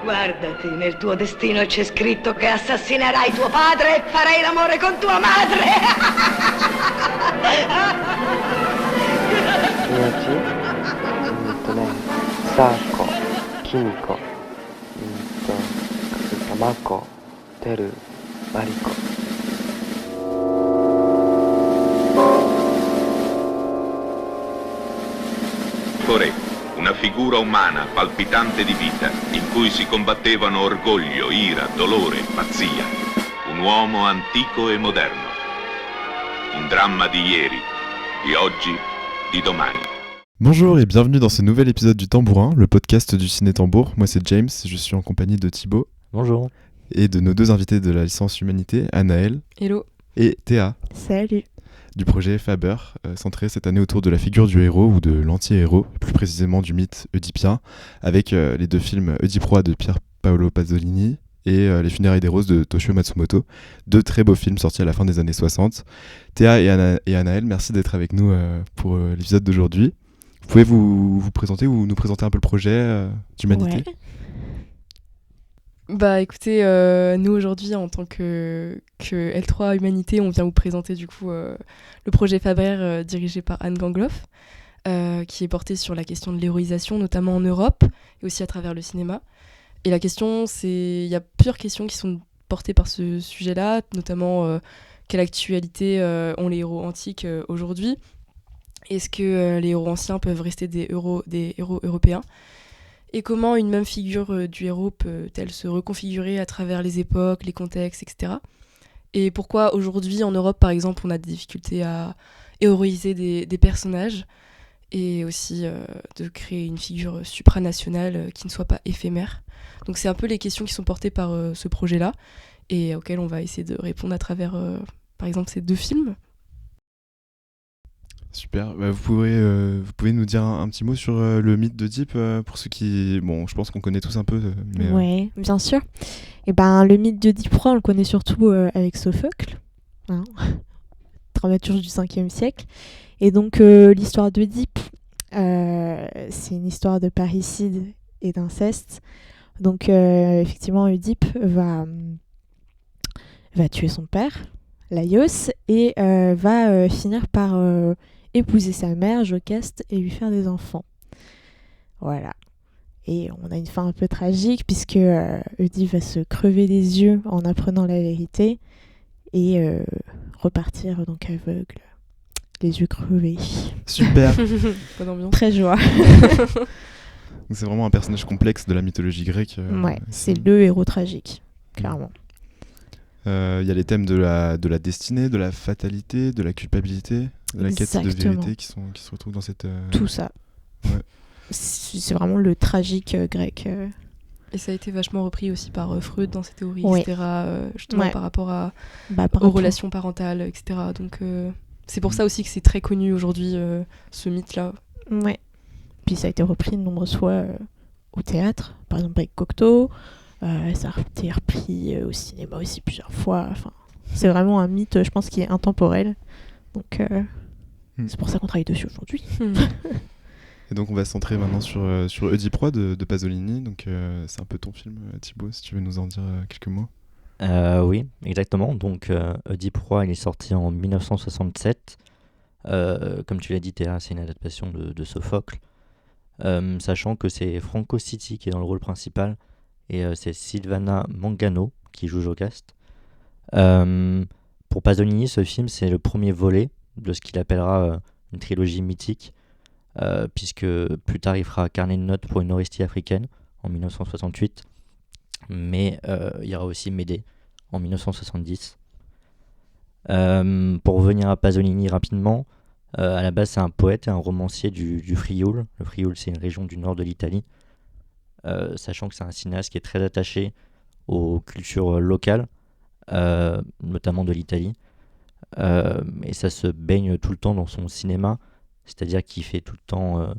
Guardati, nel tuo destino c'è scritto che assassinerai tuo padre e farai l'amore con tua madre. Miyaji, Sako, Kimiko, Tamako, Teru, Mariko. Una figura umana palpitante di vita, in cui si combattevano orgoglio, ira, dolore, pazzia. Un uomo antico e moderno. Un dramma di ieri, di oggi, di domani. Bonjour et bienvenue dans ce nouvel épisode du Tambourin, le podcast du Ciné Tambour. Moi c'est James, je suis en compagnie de Thibaut. Bonjour. Et de nos deux invités de la licence Humanité, Anaël. Hello. Et Théa. Salut. Du projet Faber, centré cette année autour de la figure du héros ou de l'anti-héros, plus précisément du mythe oedipien, avec les deux films Oedipe Roi de Pier Paolo Pasolini et Les Funérailles des Roses de Toshio Matsumoto, deux très beaux films sortis à la fin des années 60. Théa et Anaël, merci d'être avec nous pour l'épisode d'aujourd'hui. Vous pouvez vous présenter ou nous présenter un peu le projet d'Humanité ? Ouais. Bah écoutez, nous aujourd'hui en tant que L3 Humanité, on vient vous présenter du coup le projet Faber dirigé par Anne Gangloff, qui est porté sur la question de l'héroïsation, notamment en Europe et aussi à travers le cinéma. Et la question, il y a plusieurs questions qui sont portées par ce sujet-là, notamment quelle actualité ont les héros antiques aujourd'hui ? Est-ce que les héros anciens peuvent rester des héros européens ? Et comment une même figure du héros peut-elle se reconfigurer à travers les époques, les contextes, etc. Et pourquoi aujourd'hui en Europe, par exemple, on a des difficultés à héroïser des personnages et aussi de créer une figure supranationale qui ne soit pas éphémère. Donc c'est un peu les questions qui sont portées par ce projet-là et auxquelles on va essayer de répondre à travers, par exemple, ces deux films. Super, vous pouvez nous dire un petit mot sur le mythe d'Oedipe pour ceux qui... Bon, je pense qu'on connaît tous un peu, mais... Ouais, bien sûr. Et ben, le mythe d'Oedipe Roi, on le connaît surtout avec Sophocle, hein, dramaturge du 5e siècle. Et donc, l'histoire d'Oedipe, c'est une histoire de parricide et d'inceste. Donc, effectivement, Oedipe va tuer son père, Laios, et va finir par... épouser sa mère, Jocaste, et lui faire des enfants. Voilà. Et on a une fin un peu tragique, puisque Oedipe va se crever les yeux en apprenant la vérité, et repartir donc aveugle, les yeux crevés. Super. Bonne ambiance. Très joie. Donc c'est vraiment un personnage complexe de la mythologie grecque. Ouais, c'est le héros tragique, clairement. Il y a les thèmes de la destinée, de la fatalité, de la culpabilité, de la quête de vérité qui se retrouvent dans cette... Tout ça. Ouais. C'est vraiment le tragique grec. Et ça a été vachement repris aussi par Freud dans ses théories, Ouais. etc. Justement Ouais. par rapport Par aux relations parentales, etc. Donc c'est pour ça aussi que c'est très connu aujourd'hui, ce mythe-là. Ouais. Puis ça a été repris de nombreuses fois au théâtre, par exemple avec Cocteau. Ça a été repris au cinéma aussi plusieurs fois. Enfin, c'est vraiment un mythe, je pense, qui est intemporel. Donc c'est pour ça qu'on travaille dessus aujourd'hui. Et donc on va se centrer maintenant sur Oedipe Roi de Pasolini. Donc c'est un peu ton film, Thibaut, si tu veux nous en dire quelques mots. Oui, exactement. Donc Oedipe Roi, il est sorti en 1967. Comme tu l'as dit, Théa, c'est une adaptation de Sophocle. Sachant que c'est Franco Sitti qui est dans le rôle principal et c'est Silvana Mangano qui joue Jocaste. Pour Pasolini, ce film, c'est le premier volet de ce qu'il appellera une trilogie mythique, puisque plus tard il fera Carnet de notes pour une Orestie africaine en 1968, mais il y aura aussi Médée en 1970. Pour revenir à Pasolini rapidement, à la base c'est un poète et un romancier du Frioul. Le Frioul, c'est une région du nord de l'Italie, sachant que c'est un cinéaste qui est très attaché aux cultures locales, notamment de l'Italie, et ça se baigne tout le temps dans son cinéma, c'est-à-dire qu'il fait tout le temps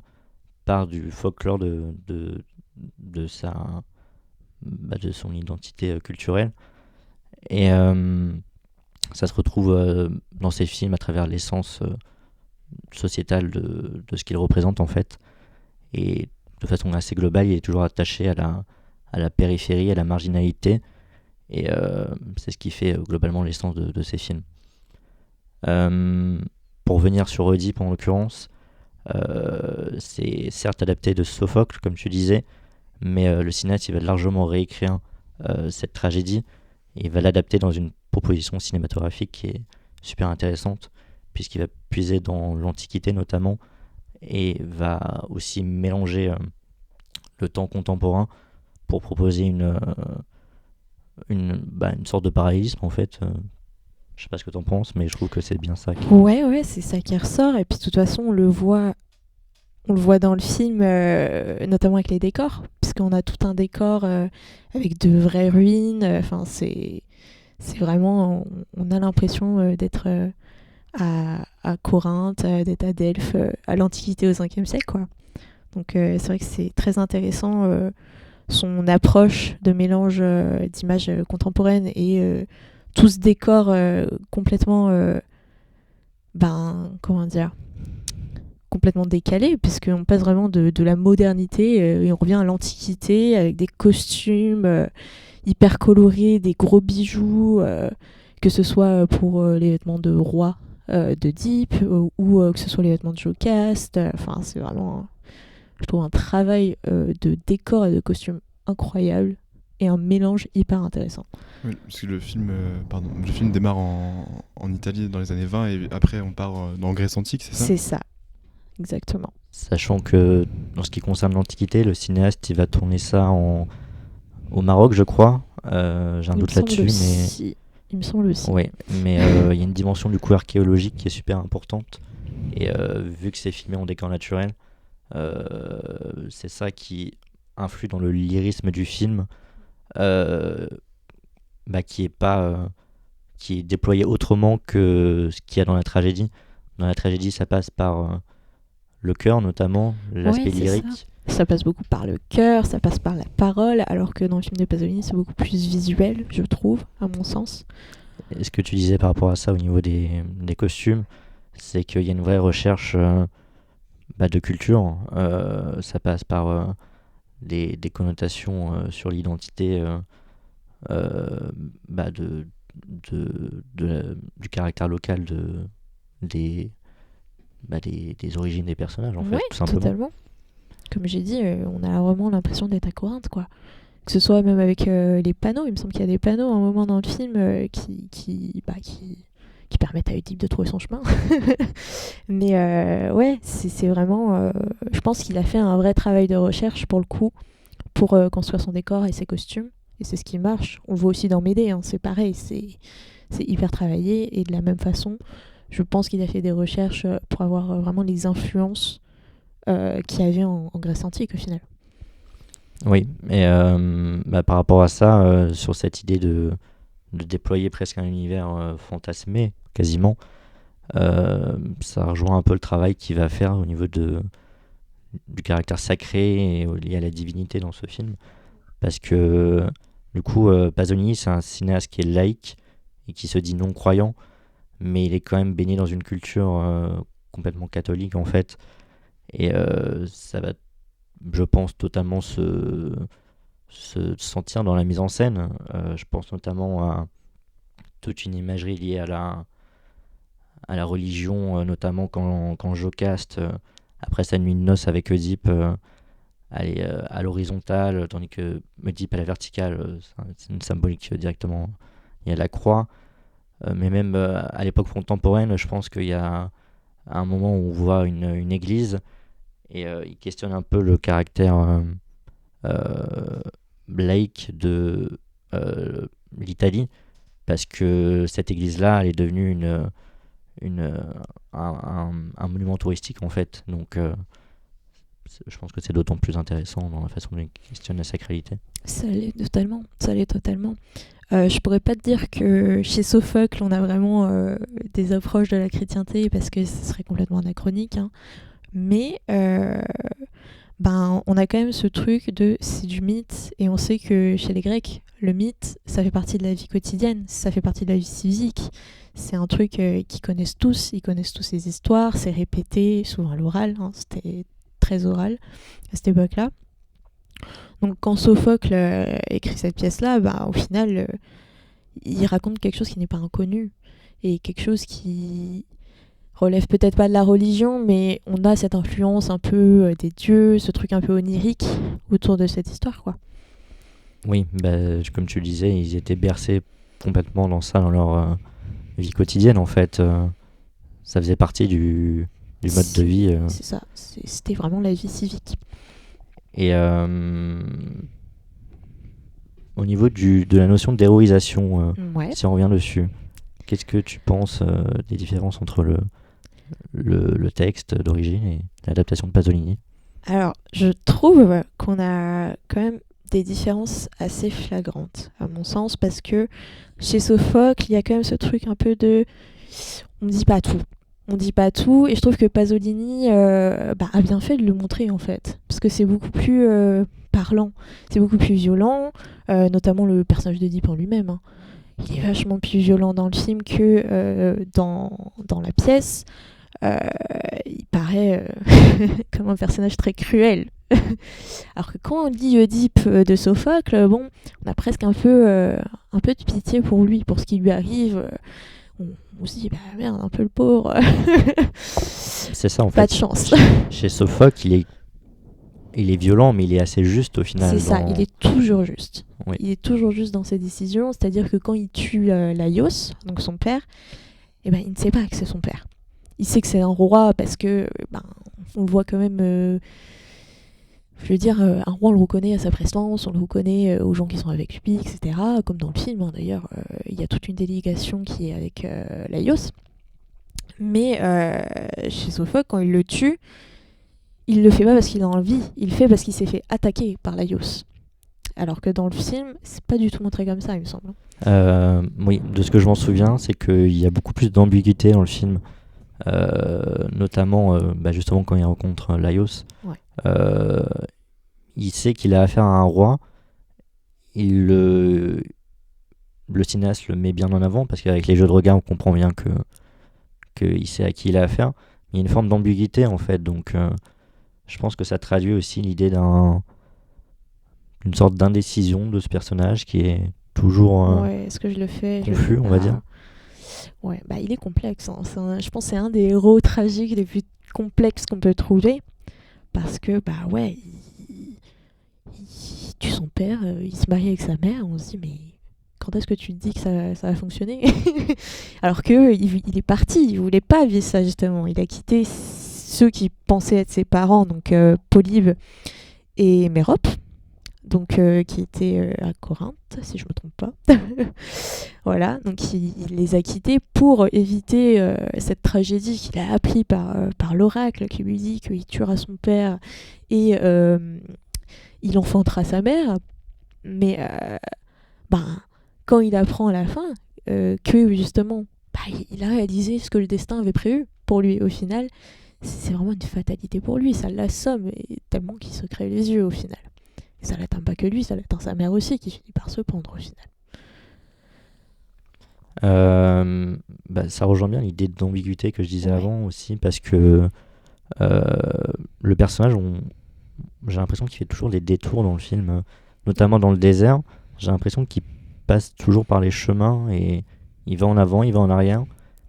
part du folklore de son identité culturelle, et ça se retrouve dans ses films à travers l'essence sociétale de ce qu'il représente en fait, et de façon assez globale il est toujours attaché à à la périphérie, à la marginalité. Et c'est ce qui fait globalement l'essence de ces films. Pour revenir sur Oedipe en l'occurrence, c'est certes adapté de Sophocle, comme tu disais, mais le cinéaste il va largement réécrire cette tragédie et il va l'adapter dans une proposition cinématographique qui est super intéressante, puisqu'il va puiser dans l'Antiquité notamment et va aussi mélanger le temps contemporain pour proposer une sorte de parallélisme en fait. Je sais pas ce que t'en penses, mais je trouve que c'est bien ça. Ouais, c'est ça qui ressort. Et puis de toute façon, on le voit dans le film, notamment avec les décors, puisqu'on a tout un décor avec de vraies ruines. Enfin, c'est vraiment, on a l'impression d'être à Corinthe, d'être à Delphes, à l'Antiquité au 5e siècle, quoi. Donc c'est vrai que c'est très intéressant son approche de mélange d'images contemporaines et tout ce décor complètement comment dire, complètement décalé, puisqu'on passe vraiment de la modernité et on revient à l'Antiquité avec des costumes hyper colorés, des gros bijoux, que ce soit pour les vêtements de roi d'Oedipe ou que ce soit les vêtements de Jocaste. Enfin, c'est vraiment, je trouve, un travail de décor et de costumes incroyable et un mélange hyper intéressant. Oui, parce que le film démarre en Italie dans les années 20 et après on part en Grèce antique, c'est ça ? C'est ça, exactement. Sachant que en ce qui concerne l'Antiquité, le cinéaste il va tourner ça au Maroc, je crois. J'ai un doute là-dessus, mais il me semble aussi. Oui, mais il y a une dimension du coup archéologique qui est super importante. Et vu que c'est filmé en décor naturel, c'est ça qui influe dans le lyrisme du film, qui est déployé autrement que ce qu'il y a dans la tragédie. Dans la tragédie, ça passe par le cœur notamment, l'aspect lyrique. Ça passe beaucoup par le cœur, ça passe par la parole, alors que dans le film de Pasolini, c'est beaucoup plus visuel, je trouve, à mon sens. Et ce que tu disais par rapport à ça au niveau des costumes, c'est qu'il y a une vraie recherche de culture. Ça passe par des connotations sur l'identité du caractère local des origines des personnages, en fait, tout simplement. Totalement. Comme j'ai dit, on a vraiment l'impression d'être à Corinthe, quoi. Que ce soit même avec les panneaux, il me semble qu'il y a des panneaux à un moment dans le film qui permettent à Oedipe de trouver son chemin. Mais c'est vraiment... je pense qu'il a fait un vrai travail de recherche pour le coup, pour construire son décor et ses costumes. Et c'est ce qui marche. On le voit aussi dans Médée, hein, c'est pareil, c'est hyper travaillé. Et de la même façon, je pense qu'il a fait des recherches pour avoir vraiment les influences qu'il y avait en Grèce antique au final. Oui, et par rapport à ça, sur cette idée de déployer presque un univers fantasmé, quasiment, ça rejoint un peu le travail qu'il va faire au niveau du caractère sacré et lié à la divinité dans ce film. Parce que, du coup, Pasolini, c'est un cinéaste qui est laïque et qui se dit non-croyant, mais il est quand même baigné dans une culture complètement catholique, en fait. Et ça va, je pense, totalement se sentir dans la mise en scène. Je pense notamment à toute une imagerie liée à la religion, notamment quand Jocaste, après sa nuit de noces avec Oedipe, elle est à l'horizontale, tandis que Oedipe à la verticale. C'est une symbolique directement. Il y a la croix. Mais même à l'époque contemporaine, je pense qu'il y a un moment où on voit une église et il questionne un peu le caractère laïque de l'Italie, parce que cette église-là, elle est devenue un monument touristique en fait. Donc je pense que c'est d'autant plus intéressant dans la façon dont il questionne la sacralité. Ça l'est totalement. Je pourrais pas te dire que chez Sophocle, on a vraiment des approches de la chrétienté, parce que ce serait complètement anachronique, hein. Mais on a quand même ce truc c'est du mythe, et on sait que chez les Grecs, le mythe, ça fait partie de la vie quotidienne, ça fait partie de la vie civique. C'est un truc qu'ils connaissent tous, ils connaissent tous ces histoires, c'est répété, souvent à l'oral, hein, c'était très oral à cette époque-là. Donc quand Sophocle écrit cette pièce-là, au final, il raconte quelque chose qui n'est pas inconnu et quelque chose qui relève peut-être pas de la religion, mais on a cette influence un peu des dieux, ce truc un peu onirique autour de cette histoire, quoi. Oui, comme tu le disais, ils étaient bercés complètement dans ça, dans leur vie quotidienne en fait. Ça faisait partie du mode de vie. C'est ça, c'était vraiment la vie civique. Et au niveau de la notion d'héroïsation, Ouais. si on revient dessus, qu'est-ce que tu penses des différences entre le texte d'origine et l'adaptation de Pasolini? Alors, je trouve qu'on a quand même des différences assez flagrantes, à mon sens, parce que chez Sophocle, il y a quand même ce truc un peu de... On ne dit pas tout. On dit pas tout, et je trouve que Pasolini a bien fait de le montrer, en fait. Parce que c'est beaucoup plus parlant, c'est beaucoup plus violent, notamment le personnage d'Oedipe en lui-même. Hein. Il est vachement plus violent dans le film que dans la pièce. Il paraît comme un personnage très cruel. Alors que quand on lit Oedipe de Sophocle, on a presque un peu de pitié pour lui, pour ce qui lui arrive. On se dit, merde, un peu le pauvre. C'est ça, en fait. Pas de chance. Chez Sophocle, il est violent, mais il est assez juste au final. C'est ça, il est toujours juste. Oui. Il est toujours juste dans ses décisions, c'est-à-dire que quand il tue Laios, donc son père, il ne sait pas que c'est son père. Il sait que c'est un roi parce que on le voit quand même. Un roi, on le reconnaît à sa prestance, on le reconnaît aux gens qui sont avec lui, etc. Comme dans le film, hein, d'ailleurs, il y a toute une délégation qui est avec Laios. Mais chez Sophocle, quand il le tue, il le fait pas parce qu'il a envie, il le fait parce qu'il s'est fait attaquer par Laios. Alors que dans le film, c'est pas du tout montré comme ça, il me semble. Oui, de ce que je m'en souviens, c'est qu'il y a beaucoup plus d'ambiguïté dans le film. Notamment justement quand il rencontre Laios. Ouais. Il sait qu'il a affaire à un roi. Le cinéaste le met bien en avant parce qu'avec les jeux de regard on comprend bien qu'il sait à qui il a affaire. Il y a une forme d'ambiguïté en fait, donc je pense que ça traduit aussi l'idée d'une sorte d'indécision de ce personnage qui est toujours est-ce que je le fais confus, on va dire. Ouais, il est complexe. Hein. Je pense que c'est un des héros tragiques les plus complexes qu'on peut trouver. Parce que, il tue son père, il se marie avec sa mère, on se dit, mais quand est-ce que tu te dis que ça va fonctionner? Alors qu'il est parti, il voulait pas vivre ça, justement. Il a quitté ceux qui pensaient être ses parents, donc Polybe et Mérope. Donc qui était à Corinthe, si je me trompe pas. Voilà, donc il les a quittés pour éviter cette tragédie qu'il a appris par l'oracle qui lui dit qu'il tuera son père et il enfantera sa mère. Mais quand il apprend à la fin que justement il a réalisé ce que le destin avait prévu pour lui au final, c'est vraiment une fatalité pour lui, ça l'assomme tellement qu'il se crève les yeux au final. Et ça l'atteint pas que lui, ça l'atteint sa mère aussi, qui finit par se pendre au final. Ça rejoint bien l'idée d'ambiguïté que je disais avant aussi, parce que le personnage, j'ai l'impression qu'il fait toujours des détours dans le film, notamment dans le désert. J'ai l'impression qu'il passe toujours par les chemins et il va en avant, il va en arrière.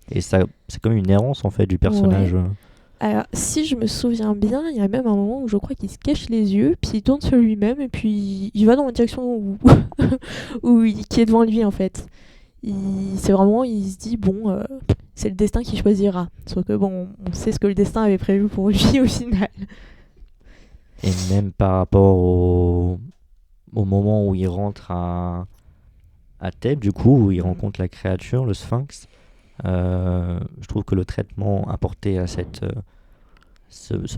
Et ça, c'est comme une errance en fait du personnage. Ouais. Alors, si je me souviens bien, il y a même un moment où je crois qu'il se cache les yeux, puis il tourne sur lui-même, et puis il va dans la direction qui est devant lui, en fait. C'est vraiment, il se dit, c'est le destin qui choisira. Sauf que, on sait ce que le destin avait prévu pour lui au final. Et même par rapport au moment où il rentre à Thèbes, du coup, où il rencontre la créature, le sphinx, je trouve que le traitement apporté à ce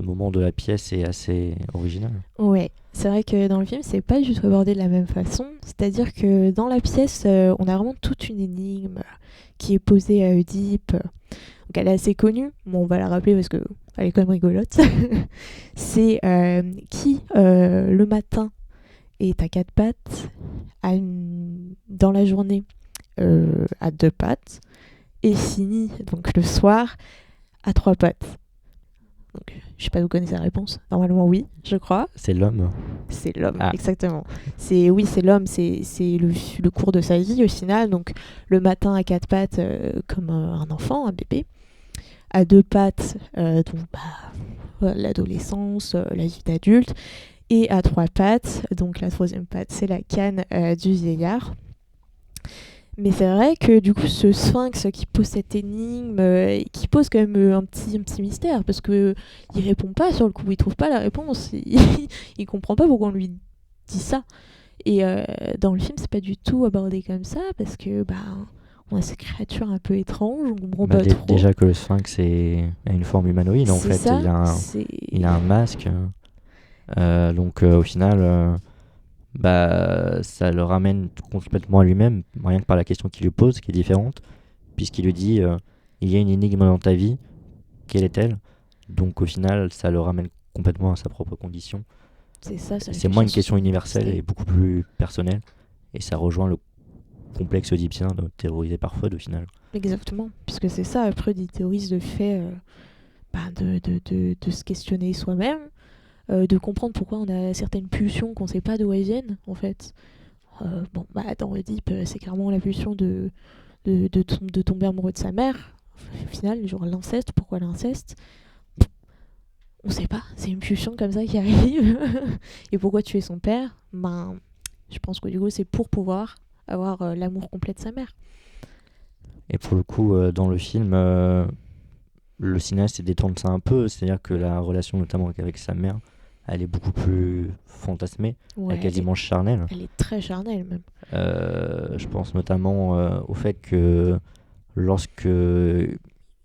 moment de la pièce est assez original. Ouais, c'est vrai que dans le film, c'est pas du tout abordé de la même façon. C'est-à-dire que dans la pièce, on a vraiment toute une énigme qui est posée à Oedipe. Donc elle est assez connue. Bon, on va la rappeler parce qu'elle est quand même rigolote. C'est qui, le matin, est à 4 pattes, dans la journée, à 2 pattes, et finit donc le soir à 3 pattes. Donc, je sais pas, vous connaissez la réponse. Normalement, oui, je crois. C'est l'homme. C'est l'homme, Ah. exactement. C'est l'homme, c'est le cours de sa vie au final. Donc, le matin à 4 pattes, comme un enfant, un bébé. À 2 pattes, donc l'adolescence, la vie d'adulte. Et à 3 pattes, donc la 3e patte, c'est la canne du vieillard. Mais c'est vrai que du coup, ce sphinx qui pose cette énigme, qui pose quand même un petit mystère, parce que il répond pas sur le coup, il trouve pas la réponse, il comprend pas pourquoi on lui dit ça. Et dans le film, c'est pas du tout abordé comme ça, parce que on a cette créature un peu étrange, on comprend pas trop. Déjà que le sphinx a une forme humanoïde, en fait, ça, il a un masque. Donc au final, ça le ramène complètement à lui-même, rien que par la question qu'il lui pose, qui est différente, puisqu'il lui dit il y a une énigme dans ta vie, quelle est-elle? Donc au final, ça le ramène complètement à sa propre condition. C'est moins une question universelle et beaucoup plus personnelle, et ça rejoint le complexe oedipien théorisé par Freud au final. Exactement, puisque c'est ça, Freud il théorise le fait de se questionner soi-même, de comprendre pourquoi on a certaines pulsions qu'on ne sait pas d'où elles viennent, en fait. Dans Oedipe, c'est clairement la pulsion de tomber amoureux de sa mère. Au final, genre l'inceste, pourquoi l'inceste? On ne sait pas, c'est une pulsion comme ça qui arrive. Et pourquoi tuer son père? Je pense que du coup, c'est pour pouvoir avoir l'amour complet de sa mère. Et pour le coup, dans le film, le cinéaste détourne ça un peu, c'est-à-dire que la relation notamment avec sa mère, elle est beaucoup plus fantasmée, elle est quasiment charnelle. Elle est très charnelle même. Je pense notamment au fait que lorsque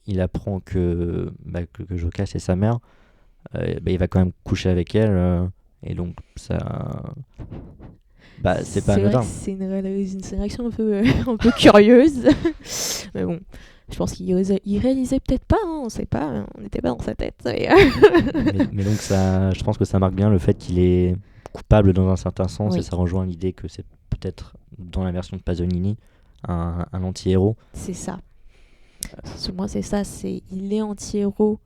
il apprend que Joka c'est sa mère, il va quand même coucher avec elle, et donc ça... c'est pas anodin. C'est une réaction un peu curieuse. Mais bon, je pense qu'il réalisait peut-être pas, hein, on sait pas, on n'était pas dans sa tête. mais donc je pense que ça marque bien le fait qu'il est coupable dans un certain sens, Oui. et ça rejoint l'idée que c'est peut-être, dans la version de Pasolini, un anti-héros. C'est ça. Moi, c'est ça, il est anti-héros,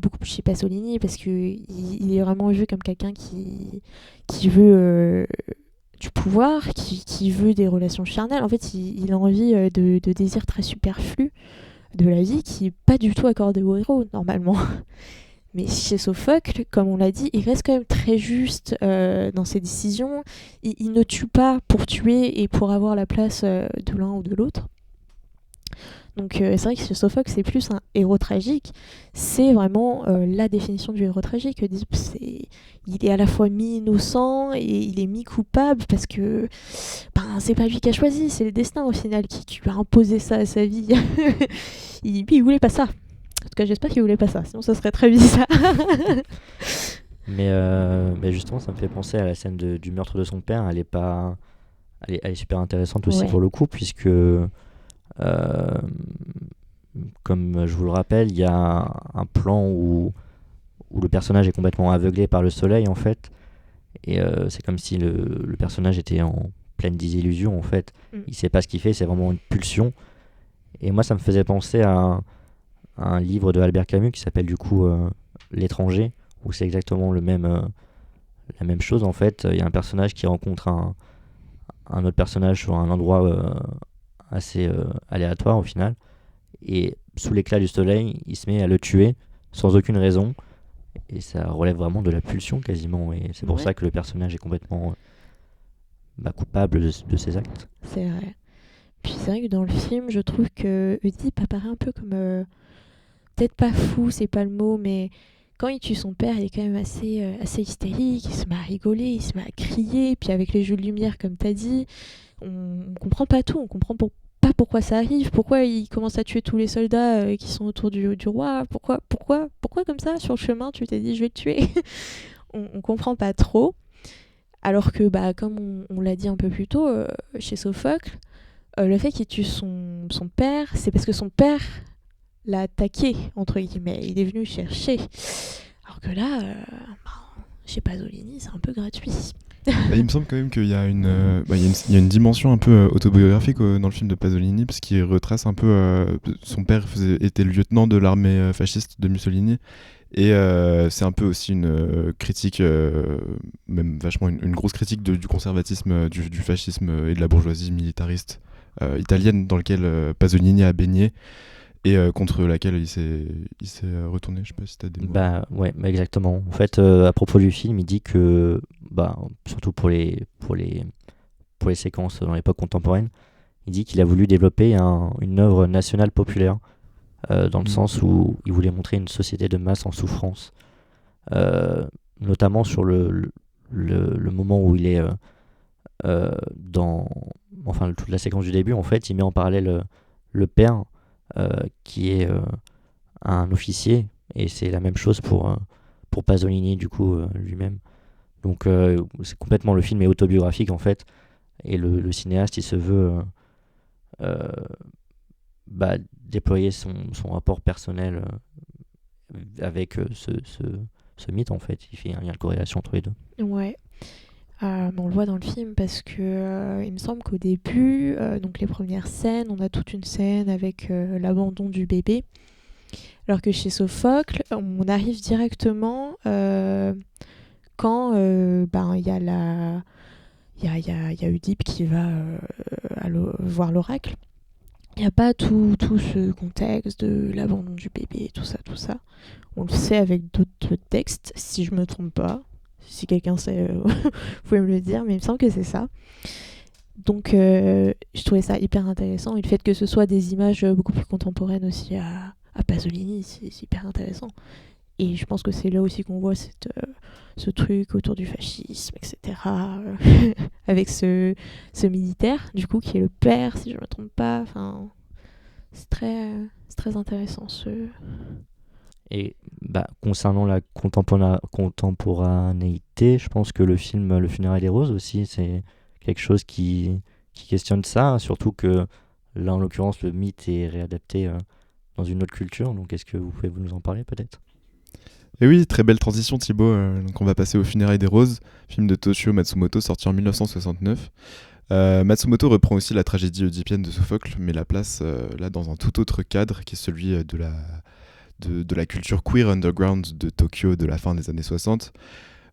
beaucoup plus chez Pasolini, parce qu'il est vraiment vu comme quelqu'un qui veut du pouvoir, qui veut des relations charnelles. En fait, il a envie de désirs très superflus de la vie qui n'est pas du tout accordé au héros, normalement. Mais chez Sophocle, comme on l'a dit, il reste quand même très juste dans ses décisions. Il ne tue pas pour tuer et pour avoir la place de l'un ou de l'autre. Donc c'est vrai que chez Sophocle, c'est plus un héros tragique. C'est vraiment la définition du héros tragique. Il est à la fois mi-innocent et il est mi-coupable parce que c'est pas lui qui a choisi, c'est le destin au final qui lui a imposé ça à sa vie. il voulait pas ça. En tout cas, j'espère qu'il voulait pas ça, sinon ça serait très bizarre. Mais justement, ça me fait penser à la scène du meurtre de son père. Elle est super intéressante aussi pour le coup, puisque comme je vous le rappelle, il y a un plan où le personnage est complètement aveuglé par le soleil en fait, et c'est comme si le personnage était en pleine désillusion en fait. Il sait pas ce qu'il fait, c'est vraiment une pulsion. Et moi, ça me faisait penser à un livre de Albert Camus qui s'appelle du coup L'étranger, où c'est exactement la même chose en fait. Il y a un personnage qui rencontre un autre personnage sur un endroit assez aléatoire au final, et sous l'éclat du soleil il se met à le tuer sans aucune raison, et ça relève vraiment de la pulsion quasiment, et c'est pour ça que le personnage est complètement coupable de ses actes. C'est vrai. Puis c'est vrai que dans le film, je trouve que Oedipe apparaît un peu comme peut-être pas fou, c'est pas le mot, mais quand il tue son père, il est quand même assez hystérique, il se met à rigoler, il se met à crier, puis avec les jeux de lumière comme t'as dit, on comprend pas tout, on comprend pas pourquoi ça arrive, pourquoi il commence à tuer tous les soldats qui sont autour du roi, pourquoi comme ça sur le chemin tu t'es dit je vais le tuer. on comprend pas trop, alors que comme on l'a dit un peu plus tôt chez Sophocle, le fait qu'il tue son père, c'est parce que son père l'a attaqué entre guillemets, il est venu chercher, alors que là chez Pasolini c'est un peu gratuit. Il me semble quand même qu'il y a il y a une dimension un peu autobiographique dans le film de Pasolini, parce qu'il retrace un peu son père était le lieutenant de l'armée fasciste de Mussolini, Et c'est un peu aussi une critique, même vachement une grosse critique du conservatisme, du fascisme et de la bourgeoisie militariste italienne dans lequel Pasolini a baigné et contre laquelle il s'est retourné. Je sais pas si t'as des mots. Bah ouais, bah exactement. En fait, à propos du film, il dit que, bah, surtout pour les séquences dans l'époque contemporaine, il dit qu'il a voulu développer une œuvre nationale populaire, dans le sens où il voulait montrer une société de masse en souffrance, notamment sur le moment où il est enfin toute la séquence du début. En fait, il met en parallèle le père, qui est un officier, et c'est la même chose pour Pasolini du coup, lui-même. Donc c'est complètement, le film est autobiographique en fait, et le cinéaste il se veut déployer son rapport personnel avec ce mythe en fait. Il fait un lien de corrélation entre les deux. Ouais. On le voit dans le film parce que il me semble qu'au début, donc les premières scènes, on a toute une scène avec l'abandon du bébé. Alors que chez Sophocle, on arrive directement quand il y a il y a Oedipe qui va voir l'oracle. Il n'y a pas tout ce contexte de l'abandon du bébé, tout ça. On le sait avec d'autres textes, si je me trompe pas. Si quelqu'un sait, vous pouvez me le dire, mais il me semble que c'est ça. Donc je trouvais ça hyper intéressant. Et le fait que ce soit des images beaucoup plus contemporaines aussi à Pasolini, c'est hyper intéressant. Et je pense que c'est là aussi qu'on voit ce truc autour du fascisme, etc. Avec ce militaire, du coup, qui est le père, si je ne me trompe pas. Enfin, c'est très intéressant. Et concernant la contemporanéité, je pense que le film Le Funérailles des Roses aussi, c'est quelque chose qui questionne ça, surtout que là, en l'occurrence, le mythe est réadapté dans une autre culture. Donc, est-ce que vous pouvez nous en parler peut-être ? Et oui, très belle transition Thibaut. Donc on va passer au Funérailles des Roses, film de Toshio Matsumoto sorti en 1969. Matsumoto reprend aussi la tragédie oedipienne de Sophocle, mais la place là dans un tout autre cadre qui est celui de la culture queer underground de Tokyo de la fin des années 60.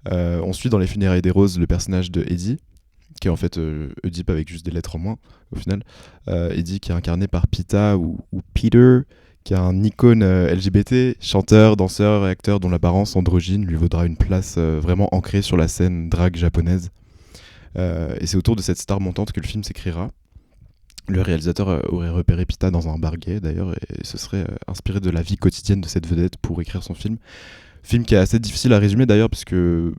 On suit dans Les Funérailles des Roses le personnage de Eddie, qui est en fait Oedipe avec juste des lettres en moins au final. Eddie qui est incarné par Pita ou Peter, qui est un icône LGBT, chanteur, danseur et acteur dont l'apparence androgyne lui vaudra une place vraiment ancrée sur la scène drague japonaise. Et c'est autour de cette star montante que le film s'écrira. Le réalisateur aurait repéré Pita dans un bar gay d'ailleurs, et se serait inspiré de la vie quotidienne de cette vedette pour écrire son film. Film qui est assez difficile à résumer d'ailleurs, parce que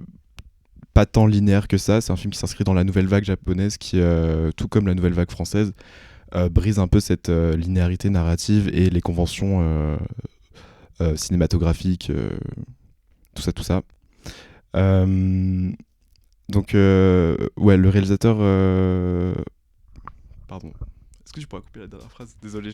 pas tant linéaire que ça. C'est un film qui s'inscrit dans la nouvelle vague japonaise qui, tout comme la nouvelle vague française, brise un peu cette linéarité narrative et les conventions cinématographiques, tout ça. Donc, ouais, le réalisateur... Pardon. Est-ce que tu pourrais couper la dernière phrase ? Désolé.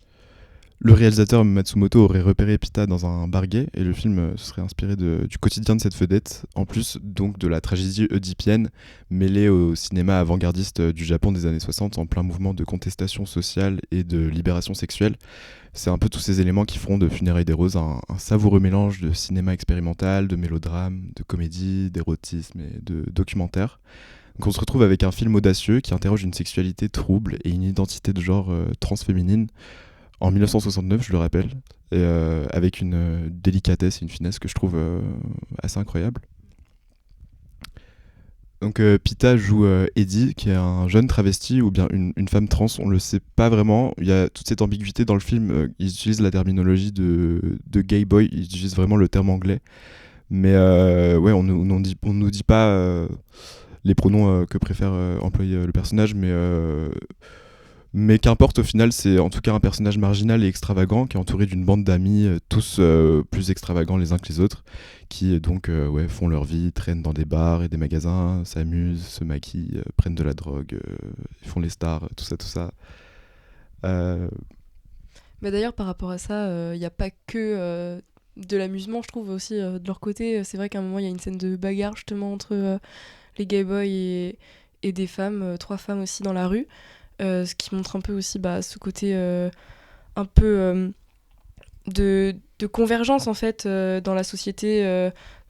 Le réalisateur Matsumoto aurait repéré Pita dans un bar gay, et le film se serait inspiré du quotidien de cette vedette, en plus donc de la tragédie oedipienne mêlée au cinéma avant-gardiste du Japon des années 60 en plein mouvement de contestation sociale et de libération sexuelle. C'est un peu tous ces éléments qui feront de Funérailles des Roses un savoureux mélange de cinéma expérimental, de mélodrame, de comédie, d'érotisme et de documentaire. Donc on se retrouve avec un film audacieux qui interroge une sexualité trouble et une identité de genre transféminine, en 1969, je le rappelle, et avec une délicatesse et une finesse que je trouve assez incroyable. Donc Pita joue Eddie, qui est un jeune travesti ou bien une femme trans, on le sait pas vraiment. Il y a toute cette ambiguïté dans le film. Ils utilisent la terminologie de gay boy, ils utilisent vraiment le terme anglais. Mais ouais, on nous dit pas les pronoms que préfère employer le personnage, mais qu'importe, au final, c'est en tout cas un personnage marginal et extravagant qui est entouré d'une bande d'amis, tous plus extravagants les uns que les autres, qui donc font leur vie, traînent dans des bars et des magasins, s'amusent, se maquillent, prennent de la drogue, font les stars, tout ça. Mais d'ailleurs, par rapport à ça, il n'y a pas que de l'amusement, je trouve aussi de leur côté. C'est vrai qu'à un moment, il y a une scène de bagarre justement entre les gay boys et des femmes, 3 femmes aussi dans la rue. Ce qui montre un peu aussi ce côté un peu de convergence en fait dans la société,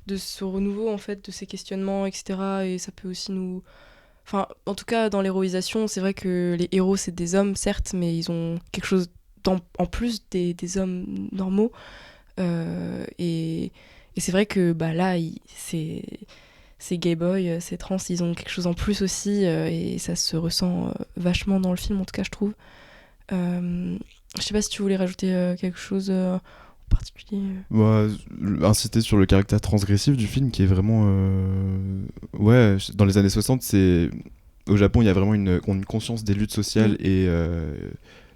de ce renouveau en fait, de ces questionnements, etc. Et ça peut aussi nous... Enfin, en tout cas, dans l'héroïsation, c'est vrai que les héros, c'est des hommes, certes, mais ils ont quelque chose en plus des hommes normaux. Et c'est vrai que là, ces gay boys, ces trans, ils ont quelque chose en plus aussi, et ça se ressent vachement dans le film, en tout cas, je trouve. Je sais pas si tu voulais rajouter quelque chose en particulier. Moi, insister sur le caractère transgressif du film qui est vraiment... Ouais, dans les années 60, au Japon, il y a vraiment une conscience des luttes sociales et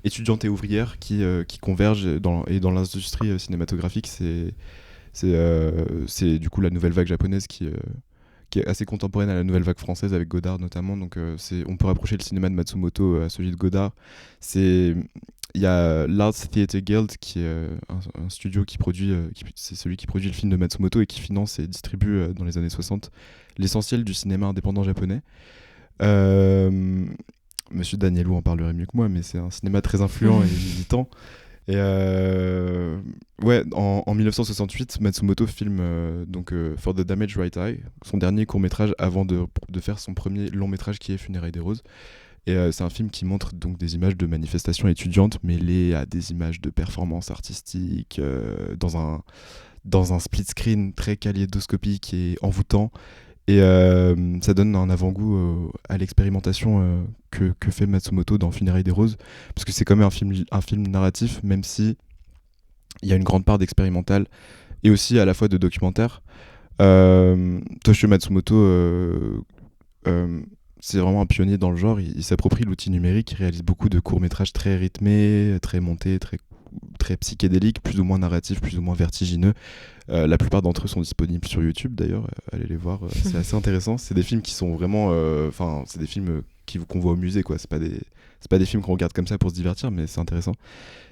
étudiantes et ouvrières qui convergent dans l'industrie cinématographique. C'est du coup la nouvelle vague japonaise qui est assez contemporaine à la nouvelle vague française avec Godard notamment. Donc on peut rapprocher le cinéma de Matsumoto à celui de Godard. Il y a l'Arts Theatre Guild qui est un studio qui produit, c'est celui qui produit le film de Matsumoto et qui finance et distribue dans les années 60 l'essentiel du cinéma indépendant japonais. Monsieur Danielou en parlerait mieux que moi, mais c'est un cinéma très influent et militant. Et ouais, en 1968, Matsumoto filme For the Damaged Right Eye, son dernier court-métrage avant de faire son premier long-métrage qui est Funérailles des Roses. Et c'est un film qui montre donc des images de manifestations étudiantes mêlées à des images de performances artistiques dans un split screen très kaléidoscopique et envoûtant. Et ça donne un avant-goût à l'expérimentation que fait Matsumoto dans Funérailles des Roses, parce que c'est quand même un film narratif, même si il y a une grande part d'expérimental et aussi à la fois de documentaire. Toshio Matsumoto, c'est vraiment un pionnier dans le genre. Il s'approprie l'outil numérique, il réalise beaucoup de courts-métrages très rythmés, très montés, très psychédéliques, plus ou moins narratifs, plus ou moins vertigineux. La plupart d'entre eux sont disponibles sur YouTube d'ailleurs, allez les voir, c'est assez intéressant. C'est des films qui sont vraiment, c'est des films qu'on voit au musée, quoi. C'est pas des films qu'on regarde comme ça pour se divertir, mais c'est intéressant.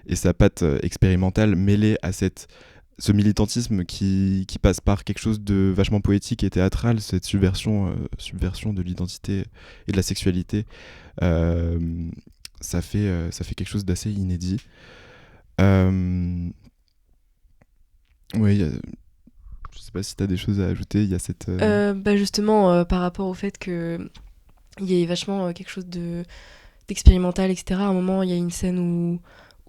Et sa patte expérimentale mêlée à ce militantisme qui passe par quelque chose de vachement poétique et théâtral, cette subversion de l'identité et de la sexualité, ça fait quelque chose d'assez inédit. Oui, je sais pas si tu as des choses à ajouter. Il y a cette. Justement, par rapport au fait qu'il y ait vachement quelque chose d'expérimental, etc. À un moment, il y a une scène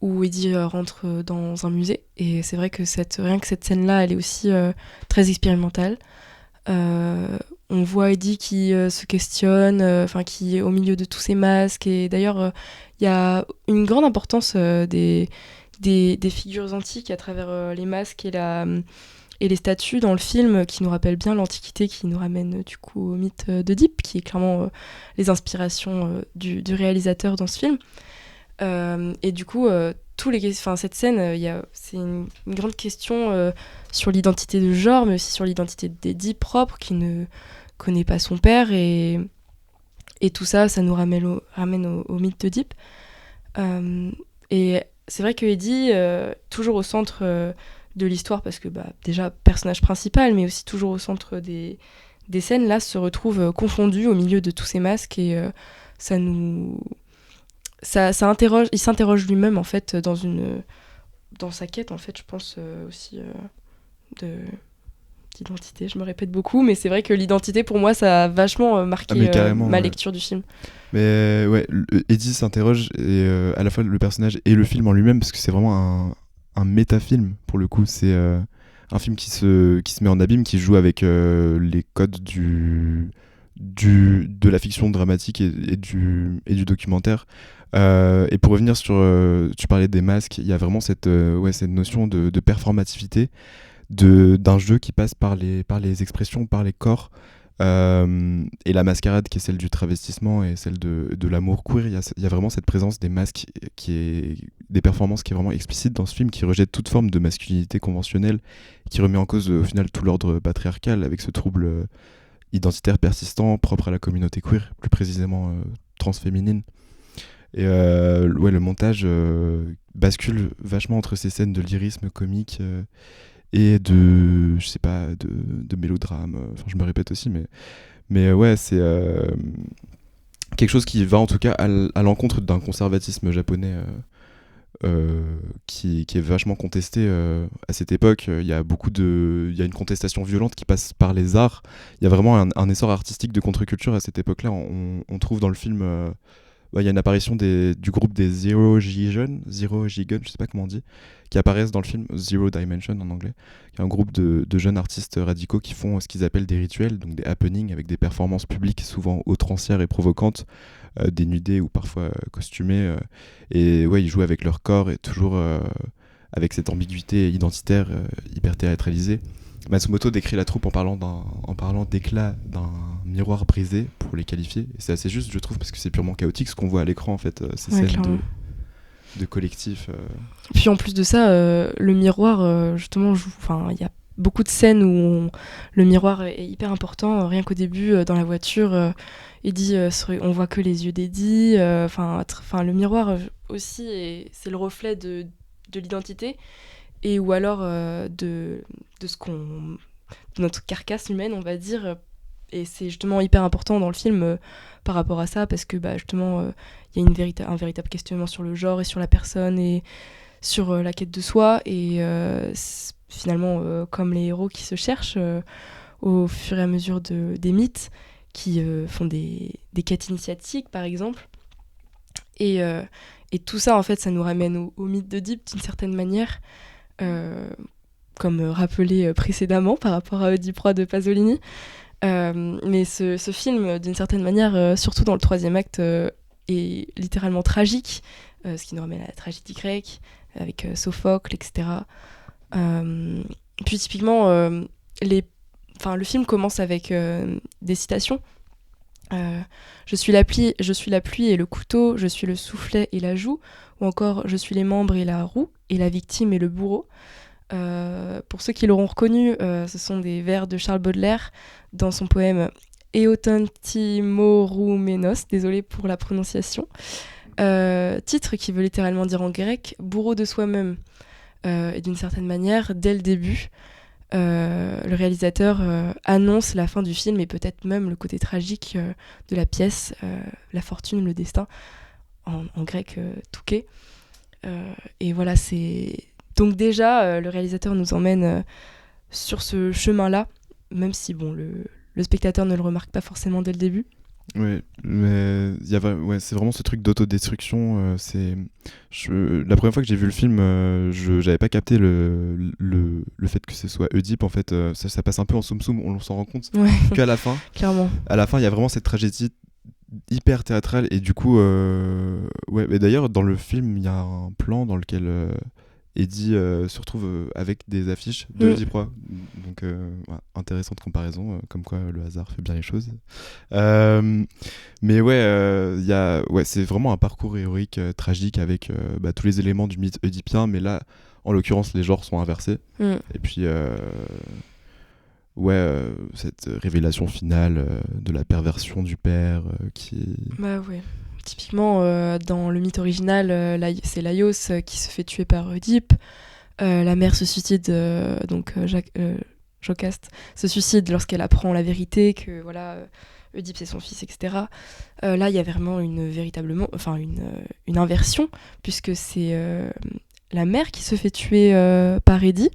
où Eddie rentre dans un musée. Et c'est vrai que rien que cette scène-là, elle est aussi très expérimentale. On voit Eddie qui se questionne, qui est au milieu de tous ces masques. Et d'ailleurs, il y a une grande importance des figures antiques à travers les masques et les statues dans le film, qui nous rappellent bien l'Antiquité, qui nous ramène du coup au mythe d'Oedipe, qui est clairement les inspirations du réalisateur dans ce film. Et du coup, cette scène, c'est une grande question sur l'identité de genre, mais aussi sur l'identité d'Eddie propre, qui ne connaît pas son père, et tout ça, ça nous ramène au mythe d'Oedipe. Et c'est vrai que Eddie, toujours au centre de l'histoire, parce que déjà personnage principal, mais aussi toujours au centre des scènes, là, se retrouve confondu au milieu de tous ces masques, et ça interroge, il s'interroge lui-même en fait dans sa quête, en fait, je pense aussi d'identité. Je me répète beaucoup, mais c'est vrai que l'identité, pour moi, ça a vachement marqué ma lecture du film. Mais ouais, Eddie s'interroge, et à la fois le personnage et le film en lui-même, parce que c'est vraiment un métafilm pour le coup. C'est un film qui se met en abîme, qui joue avec les codes de la fiction dramatique et du documentaire. Et pour revenir sur, tu parlais des masques, il y a vraiment cette notion de performativité, d'un jeu qui passe par les expressions, par les corps, et la mascarade qui est celle du travestissement et celle de l'amour queer. Il y a vraiment cette présence des masques, des performances qui est vraiment explicite dans ce film, qui rejette toute forme de masculinité conventionnelle, qui remet en cause au final tout l'ordre patriarcal, avec ce trouble identitaire persistant propre à la communauté queer, plus précisément transféminine. Et le montage bascule vachement entre ces scènes de lyrisme comique et de mélodrame. Je me répète aussi, mais ouais, c'est quelque chose qui va en tout cas à l'encontre d'un conservatisme japonais qui est vachement contesté à cette époque. Il y a une contestation violente qui passe par les arts. Il y a vraiment un essor artistique de contre-culture à cette époque-là. On trouve dans le film, il y a une apparition du groupe des Zero Gigon, je sais pas comment on dit, qui apparaissent dans le film, Zero Dimension en anglais, qui est un groupe de jeunes artistes radicaux qui font ce qu'ils appellent des rituels, donc des happenings avec des performances publiques souvent outrancières et provocantes, dénudés ou parfois costumés, et ouais, ils jouent avec leur corps et toujours avec cette ambiguïté identitaire hyper théâtralisée. Matsumoto décrit la troupe en parlant d'éclat d'un miroir brisé pour les qualifier. Et c'est assez juste, je trouve, parce que c'est purement chaotique ce qu'on voit à l'écran, en fait, ces scènes de collectif. Puis en plus de ça, le miroir, justement, il y a beaucoup de scènes où le miroir est hyper important. Rien qu'au début, dans la voiture, il dit on voit que les yeux d'Eddie. Le miroir aussi, c'est le reflet de l'identité. Et ou alors de notre carcasse humaine, on va dire. Et c'est justement hyper important dans le film par rapport à ça, parce que justement, il y a un véritable questionnement sur le genre et sur la personne et sur la quête de soi. Et finalement, comme les héros qui se cherchent au fur et à mesure des mythes, qui font des quêtes initiatiques, par exemple. Et tout ça, en fait, ça nous ramène au mythe d'Oedipe d'une certaine manière. Comme rappelé précédemment par rapport à Oedipe Roi de Pasolini. Mais ce film, d'une certaine manière, surtout dans le troisième acte, est littéralement tragique, ce qui nous ramène à la tragédie grecque, avec Sophocle, etc. Puis typiquement, le film commence avec des citations. Je suis la pluie et le couteau, je suis le soufflet et la joue, ou encore je suis les membres et la roue, et la victime et le bourreau. Pour ceux qui l'auront reconnu, ce sont des vers de Charles Baudelaire dans son poème Eotentimoroumenos, désolé pour la prononciation, titre qui veut littéralement dire en grec bourreau de soi-même. Et d'une certaine manière, dès le début, le réalisateur annonce la fin du film et peut-être même le côté tragique de la pièce, la fortune, le destin, en grec touké. Et voilà, c'est... Donc déjà, le réalisateur nous emmène sur ce chemin-là, même si le spectateur ne le remarque pas forcément dès le début. Ouais, mais c'est vraiment ce truc d'autodestruction. La première fois que j'ai vu le film, j'avais pas capté le fait que ce soit Oedipe. En fait, ça passe un peu en soum-soum, on s'en rend compte qu'à la fin. Clairement. À la fin, il y a vraiment cette tragédie hyper théâtrale. Et du coup, mais d'ailleurs, dans le film, il y a un plan dans lequel Eddie se retrouve avec des affiches de Oedipe Roi. Donc, intéressante comparaison, comme quoi le hasard fait bien les choses. Mais c'est vraiment un parcours héroïque tragique avec tous les éléments du mythe oedipien, mais là, en l'occurrence, les genres sont inversés. Et puis, cette révélation finale de la perversion du père qui... Bah ouais. Typiquement, dans le mythe original, c'est Laios qui se fait tuer par Oedipe. La mère se suicide, Jocaste se suicide lorsqu'elle apprend la vérité, que Oedipe c'est son fils, etc. Là, il y a vraiment une inversion, puisque c'est la mère qui se fait tuer par Eddie,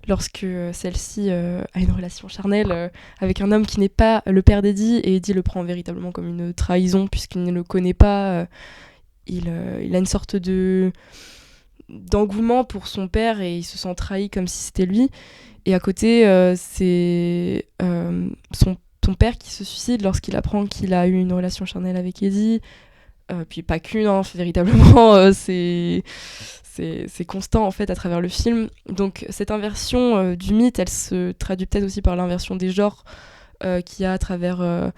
lorsque celle-ci a une relation charnelle avec un homme qui n'est pas le père d'Eddie, et Eddie le prend véritablement comme une trahison puisqu'il ne le connaît pas. Il a une sorte d'engouement pour son père et il se sent trahi comme si c'était lui. Et à côté, c'est son père qui se suicide lorsqu'il apprend qu'il a eu une relation charnelle avec Eddie. Puis pas qu'une, véritablement, c'est constant en fait à travers le film. Donc cette inversion du mythe, elle se traduit peut-être aussi par l'inversion des genres qu'il y a à travers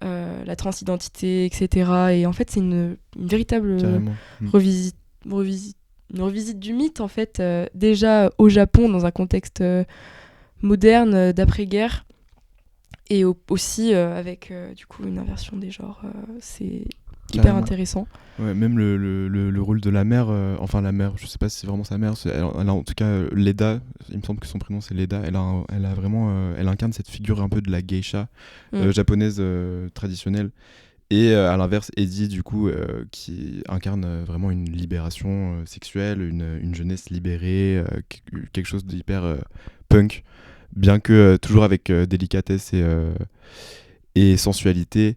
la transidentité, etc. Et en fait c'est une véritable revisite du mythe en fait, déjà au Japon dans un contexte moderne d'après-guerre, et aussi avec du coup une inversion des genres. C'est hyper intéressant. Ouais, même le rôle de la mère, la mère, je sais pas si c'est vraiment sa mère, elle a en tout cas Leda, il me semble que son prénom c'est Leda, elle incarne cette figure un peu de la geisha japonaise traditionnelle, Et à l'inverse, Eddie, du coup, qui incarne vraiment une libération sexuelle, une jeunesse libérée, quelque chose d'hyper punk, bien que toujours avec délicatesse et sensualité.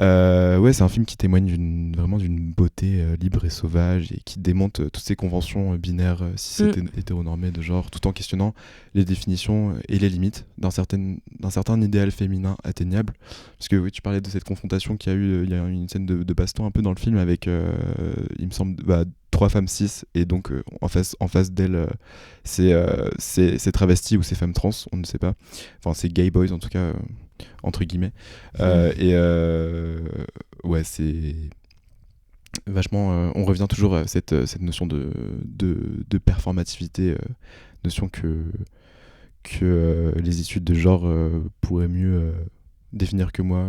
Ouais, c'est un film qui témoigne vraiment d'une beauté libre et sauvage et qui démonte toutes ces conventions binaires cis hétéronormées de genre, tout en questionnant les définitions et les limites d'un certain idéal féminin atteignable. Parce que oui, tu parlais de cette confrontation qu'il y a eu, il y a une scène de baston un peu dans le film avec, il me semble, 3 femmes cis, et donc en face d'elles, c'est travestis ou c'est femmes trans, on ne sait pas. Enfin, c'est gay boys en tout cas. Entre guillemets. Ouais, c'est vachement. On revient toujours à cette notion de performativité, notion que les études de genre pourraient mieux définir que moi.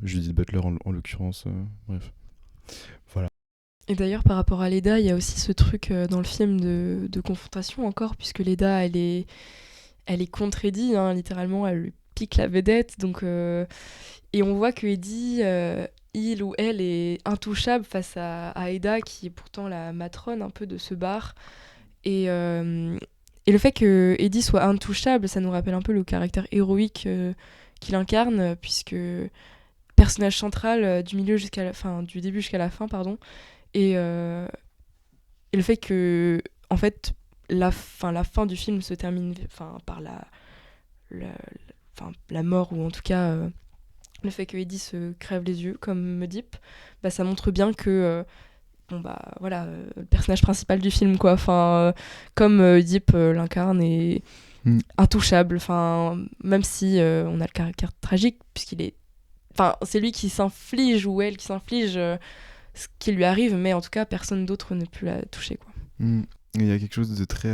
Judith Butler en l'occurrence. Bref. Voilà. Et d'ailleurs, par rapport à Leda, il y a aussi ce truc dans le film de confrontation encore, puisque Leda, elle est contre Eddie, hein, littéralement, elle lui pique la vedette, donc et on voit que Eddie, il ou elle est intouchable face à Eda, qui est pourtant la matrone un peu de ce bar, et le fait que Eddie soit intouchable, ça nous rappelle un peu le caractère héroïque qu'il incarne, puisque personnage central du milieu jusqu'à la fin, du début jusqu'à la fin, pardon, et le fait que en fait la fin du film se termine par la mort, ou en tout cas le fait que Eddie se crève les yeux comme Oedipe, ça montre bien que le personnage principal du film, quoi, comme Oedipe l'incarne, est intouchable, même si on a le caractère tragique, puisqu'il est c'est lui qui s'inflige, ou elle qui s'inflige ce qui lui arrive, mais en tout cas personne d'autre ne peut la toucher, quoi. Il y a quelque chose de très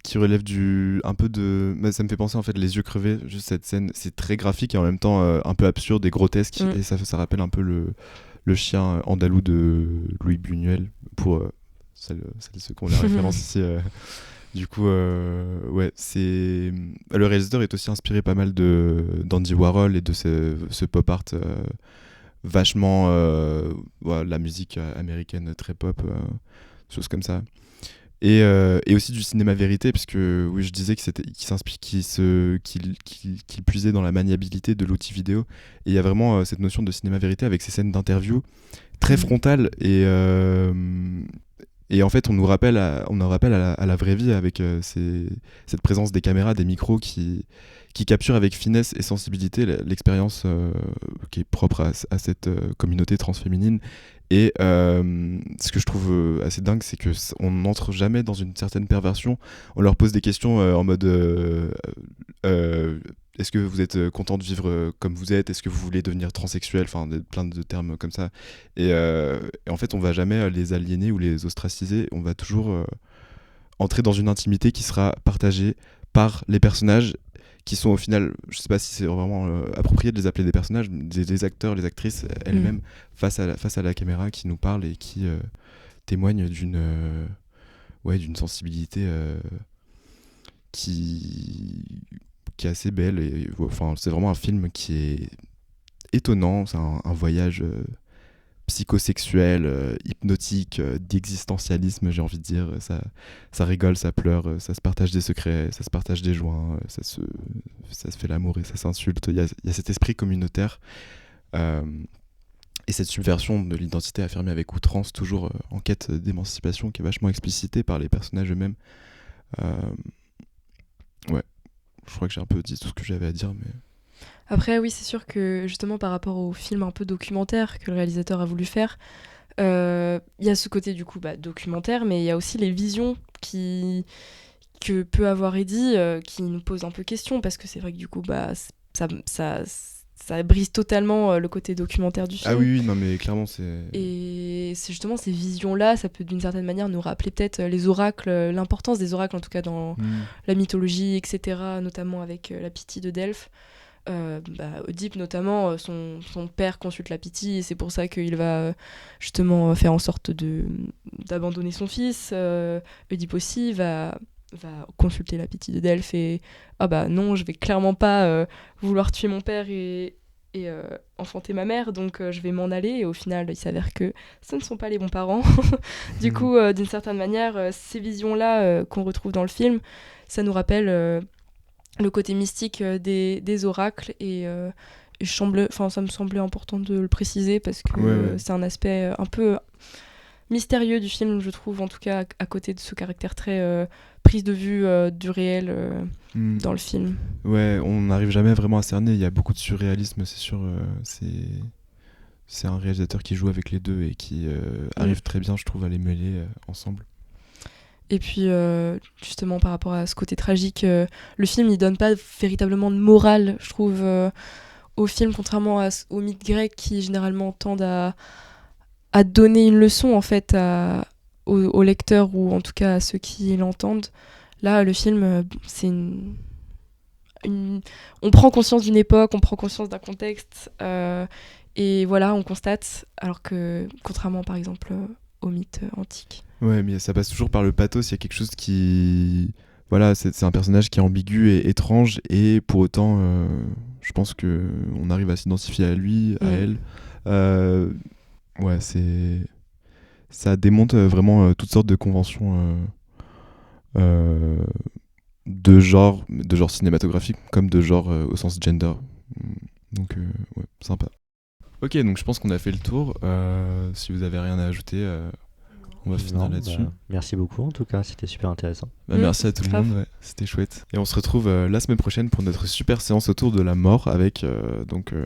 qui relève un peu de... ça me fait penser en fait les yeux crevés, juste cette scène, c'est très graphique et en même temps un peu absurde et grotesque, et ça rappelle un peu le chien andalou de Louis Buñuel, pour ceux qui ont la référence ici. Du coup, ouais, le réalisateur est aussi inspiré pas mal d'Andy Warhol et de ce pop art vachement la musique américaine très pop, choses comme ça. Et aussi du cinéma vérité, puisque oui, je disais qu'il puisait dans la maniabilité de l'outil vidéo, et il y a vraiment cette notion de cinéma vérité avec ces scènes d'interview très frontales, et en fait on nous rappelle à la vraie vie avec cette présence des caméras, des micros qui capturent avec finesse et sensibilité l'expérience qui est propre à cette communauté transféminine. Et ce que je trouve assez dingue, c'est qu'on n'entre jamais dans une certaine perversion. On leur pose des questions en mode est-ce que vous êtes content de vivre comme vous êtes, est-ce que vous voulez devenir transsexuel, plein de termes comme ça, et en fait on va jamais les aliéner ou les ostraciser, on va toujours entrer dans une intimité qui sera partagée par les personnages, qui sont au final, je sais pas si c'est vraiment approprié de les appeler des personnages, des acteurs, les actrices elles-mêmes face à la caméra, qui nous parlent et qui témoignent d'une sensibilité qui est assez belle, et c'est vraiment un film qui est étonnant, c'est un voyage psychosexuel, hypnotique, d'existentialisme, j'ai envie de dire. Ça rigole, ça pleure, ça se partage des secrets, ça se partage des joints, ça se fait l'amour et ça s'insulte. Il y a cet esprit communautaire et cette subversion de l'identité affirmée avec outrance, toujours en quête d'émancipation, qui est vachement explicitée par les personnages eux-mêmes. Ouais, je crois que j'ai un peu dit tout ce que j'avais à dire, mais... Après, oui, c'est sûr que justement par rapport au film un peu documentaire que le réalisateur a voulu faire, il y a ce côté du coup documentaire, mais il y a aussi les visions que peut avoir Eddie qui nous posent un peu question, parce que c'est vrai que du coup ça brise totalement le côté documentaire du film. Ah oui, non mais clairement c'est... Et c'est justement ces visions-là, ça peut d'une certaine manière nous rappeler peut-être les oracles, l'importance des oracles en tout cas dans la mythologie, etc., notamment avec la Pythie de Delphes. Oedipe notamment, son père consulte la Pythie, et c'est pour ça qu'il va justement faire en sorte d'abandonner son fils. Oedipe aussi va consulter la Pythie de Delphes et non, je vais clairement pas vouloir tuer mon père et et enfanter ma mère, donc je vais m'en aller. Et au final, il s'avère que ce ne sont pas les bons parents. Du coup, d'une certaine manière, ces visions-là qu'on retrouve dans le film, ça nous rappelle le côté mystique des oracles. Et ça me semblait important de le préciser parce que c'est un aspect un peu mystérieux du film, je trouve, en tout cas à côté de ce caractère très prise de vue du réel dans le film. Ouais, on n'arrive jamais vraiment à cerner, il y a beaucoup de surréalisme, c'est sûr. C'est un réalisateur qui joue avec les deux et qui arrive très bien, je trouve, à les mêler ensemble. Et puis, justement, par rapport à ce côté tragique, le film, il donne pas véritablement de morale, je trouve, au film, contrairement aux mythes grecs qui, généralement, tendent à donner une leçon, en fait, aux lecteurs ou en tout cas à ceux qui l'entendent. Là, le film, c'est on prend conscience d'une époque, on prend conscience d'un contexte, et voilà, on constate, alors que, contrairement, par exemple, aux mythes antiques. Ouais, mais ça passe toujours par le pathos, il y a quelque chose qui... Voilà, c'est un personnage qui est ambigu et étrange, et pour autant, je pense qu'on arrive à s'identifier à lui, à elle. Ouais, ça démonte vraiment toutes sortes de conventions de genre cinématographique comme de genre au sens gender. Donc, ouais, sympa. Ok, donc je pense qu'on a fait le tour. Si vous avez rien à ajouter, on va finir là-dessus. Merci beaucoup, en tout cas, c'était super intéressant. Merci à tout le monde, ouais, c'était chouette. Et on se retrouve la semaine prochaine pour notre super séance autour de la mort avec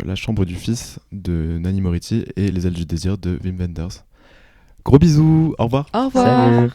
La Chambre du Fils de Nanni Moretti et Les Ailes du Désir de Wim Wenders. Gros bisous, au revoir. Au revoir. Salut.